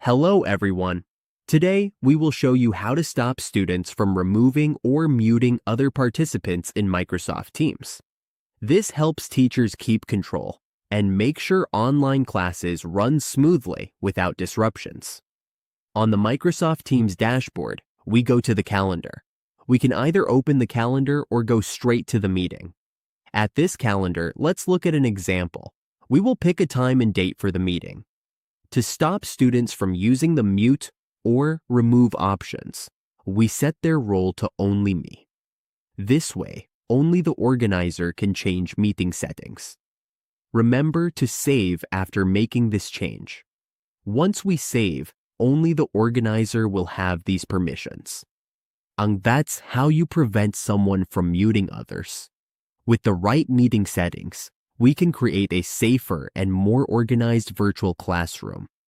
Hello everyone. Today, we will show you how to stop students from removing or muting other participants in Microsoft Teams. This helps teachers keep control and make sure online classes run smoothly without disruptions. On the Microsoft Teams dashboard, we go to the calendar. We can either open the calendar or go straight to the meeting. At this calendar, let's look at an example. We will pick a time and date for the meeting. To stop students from using the mute or remove options, we set their role to only me. This way, only the organizer can change meeting settings. Remember to save after making this change. Once we save, only the organizer will have these permissions. And that's how you prevent someone from muting others. With the right meeting settings, we can create a safer and more organized virtual classroom.